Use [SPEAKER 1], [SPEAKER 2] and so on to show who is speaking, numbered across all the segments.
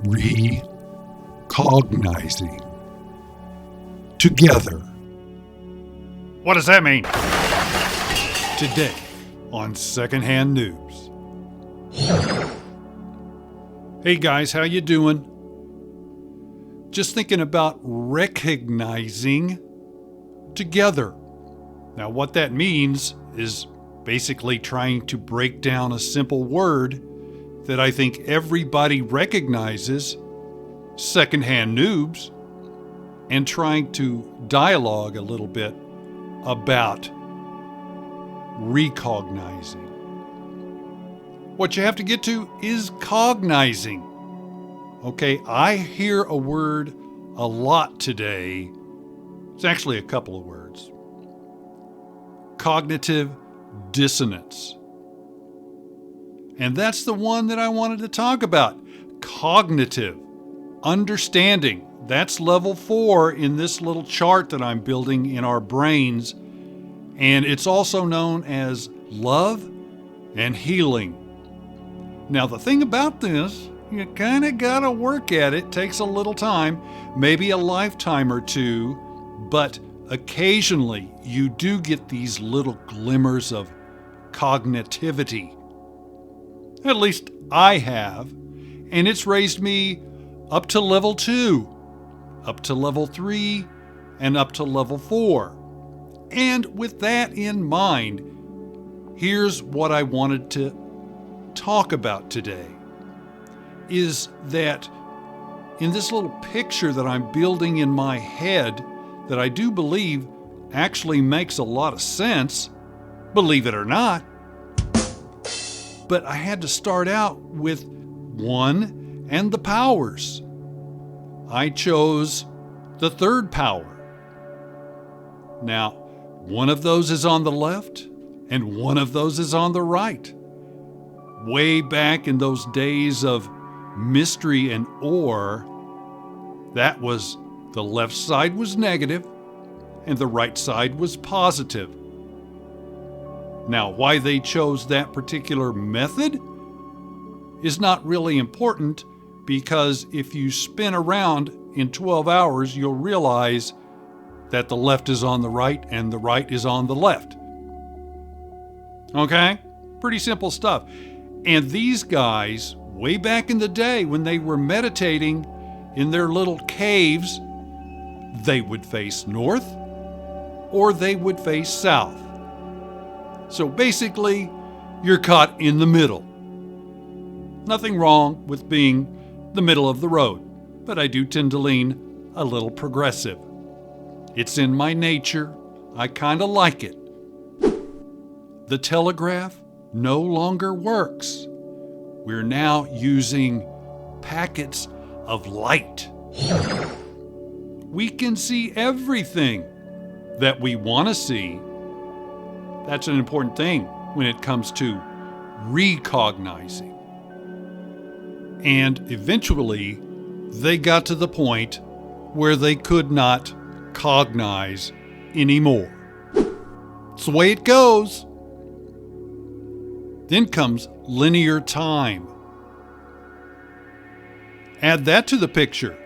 [SPEAKER 1] ReCognizing. Together.
[SPEAKER 2] What does that mean? Today on Secondhand Noobs. Hey guys, how you doing? Just thinking about recognizing together. Now what that means is basically trying to break down a simple word that I think everybody recognizes, secondhand noobs, and trying to dialogue a little bit about recognizing. What you have to get to is cognizing. Okay, I hear a word a lot today. It's actually a couple of words. Cognitive dissonance. And that's the one that I wanted to talk about. Cognitive understanding. That's level 4 in this little chart that I'm building in our brains. And it's also known as love and healing. Now, the thing about this, you kind of got to work at it. Takes a little time, maybe a lifetime or two, but occasionally you do get these little glimmers of cognitivity. At least I have. And it's raised me up to level 2, up to level 3, and up to level 4. And with that in mind, here's what I wanted to talk about today. Is that in this little picture that I'm building in my head that I do believe actually makes a lot of sense, believe it or not, but I had to start out with 1 and the powers. I chose the third power. Now, one of those is on the left and one of those is on the right. Way back in those days of mystery and ore, that was the left side was negative and the right side was positive. Now, why they chose that particular method is not really important, because if you spin around in 12 hours, you'll realize that the left is on the right and the right is on the left. Okay? Pretty simple stuff. And these guys, way back in the day when they were meditating in their little caves, they would face north or they would face south. So basically, you're caught in the middle. Nothing wrong with being the middle of the road, but I do tend to lean a little progressive. It's in my nature. I kind of like it. The telegraph no longer works. We're now using packets of light. We can see everything that we want to see. That's an important thing when it comes to recognizing. And eventually, they got to the point where they could not cognize anymore. It's the way it goes. Then comes linear time. Add that to the picture.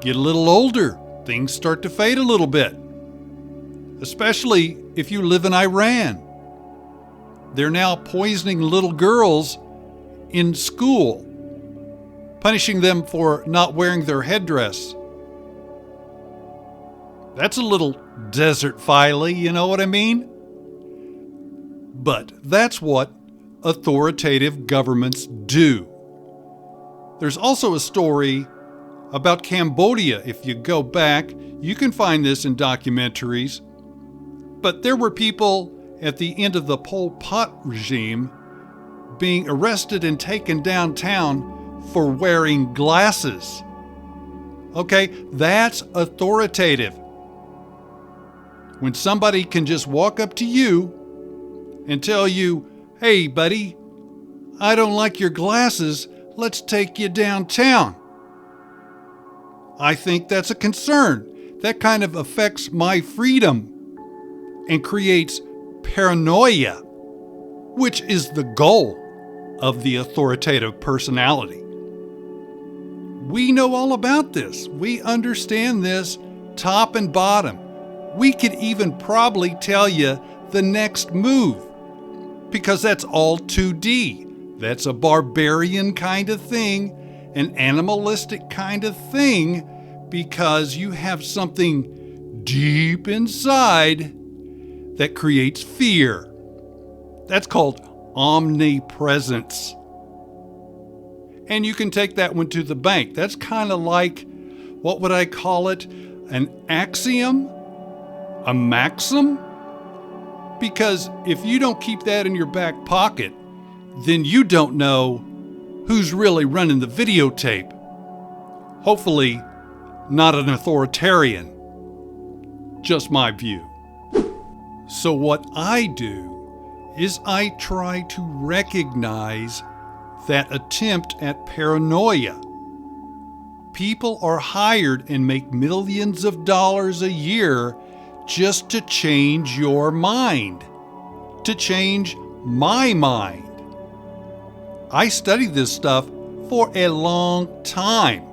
[SPEAKER 2] Get a little older, things start to fade a little bit. Especially if you live in Iran. They're now poisoning little girls in school, punishing them for not wearing their headdress. That's a little desert filey, you know what I mean? But that's what authoritative governments do. There's also a story about Cambodia. If you go back, you can find this in documentaries. But there were people at the end of the Pol Pot regime being arrested and taken downtown for wearing glasses. Okay, that's authoritative. When somebody can just walk up to you and tell you, "Hey, buddy, I don't like your glasses. Let's take you downtown." I think that's a concern. That kind of affects my freedom and creates paranoia, which is the goal of the authoritative personality. We know all about this. We understand this top and bottom. We could even probably tell you the next move, because that's all 2D. That's a barbarian kind of thing, an animalistic kind of thing, because you have something deep inside that creates fear. That's called omnipresence. And you can take that one to the bank. That's kind of like, what would I call it? An axiom? A maxim? Because if you don't keep that in your back pocket, then you don't know who's really running the videotape. Hopefully, not an authoritarian. Just my view. So what I do is I try to recognize that attempt at paranoia. People are hired and make millions of dollars a year just to change your mind, to change my mind. I studied this stuff for a long time.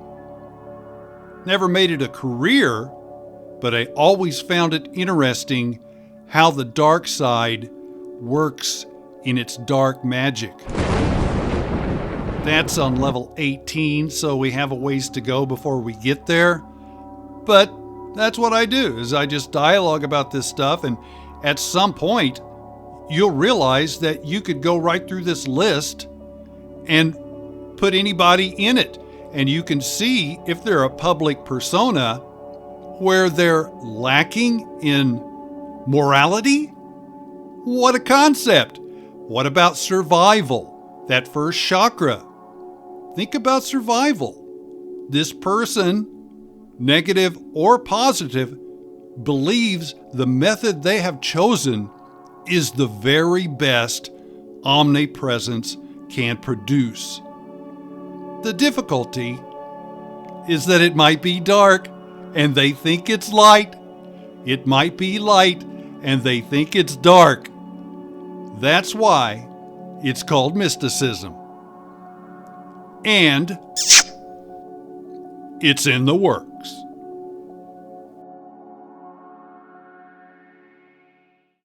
[SPEAKER 2] Never made it a career, but I always found it interesting how the dark side works in its dark magic. That's on level 18, so we have a ways to go before we get there. But that's what I do, is I just dialogue about this stuff, and at some point, you'll realize that you could go right through this list and put anybody in it, and you can see if they're a public persona where they're lacking in morality. What a concept! What about survival? That first chakra. Think about survival. This person, negative or positive, believes the method they have chosen is the very best omnipresence can produce. The difficulty is that it might be dark and they think it's light. It might be light and they think it's dark. That's why it's called mysticism. And it's in the works.